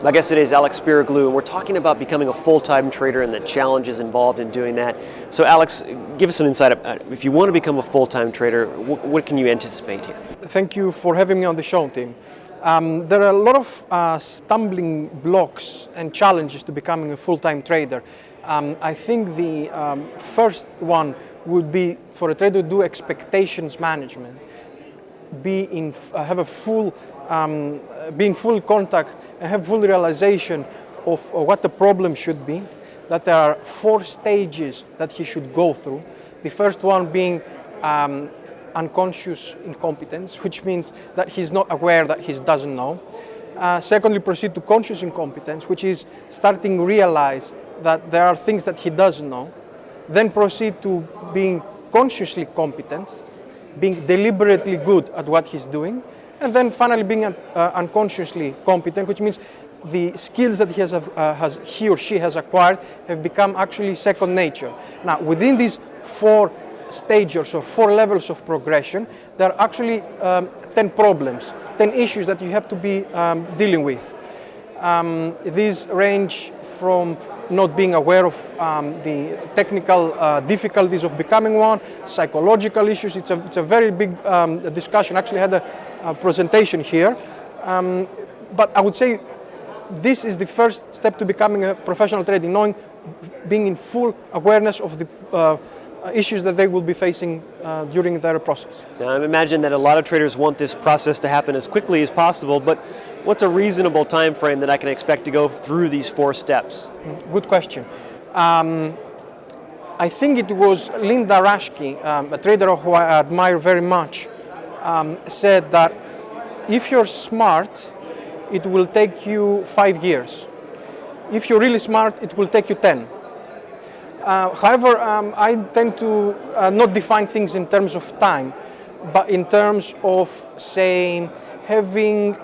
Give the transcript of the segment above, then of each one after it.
My guest today is Alex Spiraglou, and we're talking about becoming a full-time trader and the challenges involved in doing that. So Alex, give us some insight. If you want to become a full-time trader, what can you anticipate here? Thank you for having me on the show, Tim. There are a lot of stumbling blocks and challenges to becoming a full-time trader. I think the first one would be for a trader to do expectations management, be in full contact and have full realization of what the problem should be, that there are 4 stages that he should go through. The first one being unconscious incompetence, which means that he's not aware that he doesn't know. Secondly, proceed to conscious incompetence, which is starting to realize that there are things that he doesn't know. Then proceed to being consciously competent, being deliberately good at what he's doing, and then finally being unconsciously competent, which means the skills that he or she has acquired have become actually second nature. Now, within these 4 stages or 4 levels of progression, there are actually 10 problems, 10 issues that you have to be dealing with. These range from not being aware of the technical difficulties of becoming one, psychological issues. It's a very big discussion. Actually, I had a presentation here, but I would say this is the first step to becoming a professional trader, being in full awareness of the issues that they will be facing during their process. Now, I imagine that a lot of traders want this process to happen as quickly as possible, but what's a reasonable time frame that I can expect to go through these 4 steps? Good question. I think it was Linda Rashke, a trader who I admire very much, said that if you're smart, it will take you 5 years. If you're really smart, it will take you 10. However, I tend to not define things in terms of time, but in terms of, say, having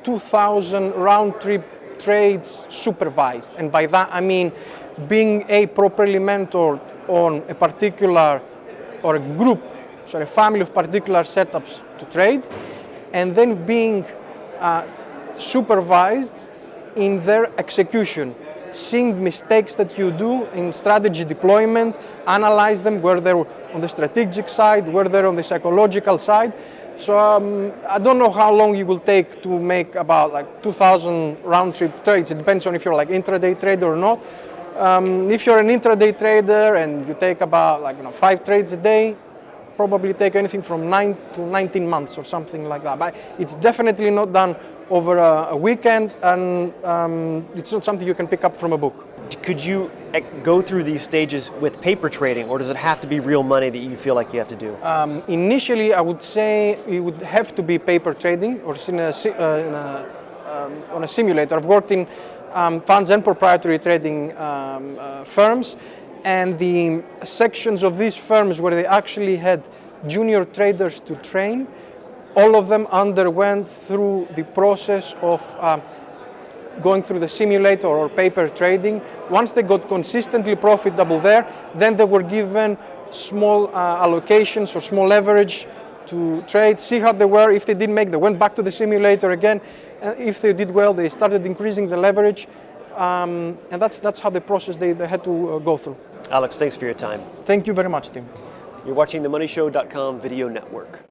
2,000 round-trip trades supervised. And by that, I mean being properly mentored on a particular, or a family of particular setups to trade, and then being supervised in their execution, seeing mistakes that you do in strategy deployment, analyze them, where they're on the strategic side, where they're on the psychological side. So I don't know how long it will take to make about 2,000 round-trip trades. It depends on if you're intraday trader or not. If you're an intraday trader and you take about 5 trades a day, probably take anything from 9 to 19 months or something like that. But it's definitely not done over a weekend, and it's not something you can pick up from a book. Could you go through these stages with paper trading, or does it have to be real money that you feel like you have to do? Initially, I would say it would have to be paper trading or on a simulator. I've worked in funds and proprietary trading firms, and the sections of these firms where they actually had junior traders to train, all of them underwent through the process of going through the simulator or paper trading. Once they got consistently profitable there, then they were given small allocations or small leverage to trade, see how they were. If they didn't make, they went back to the simulator again. If they did well, they started increasing the leverage. And that's how the process they had to go through. Alex, thanks for your time. Thank you very much, Tim. You're watching the MoneyShow.com video network.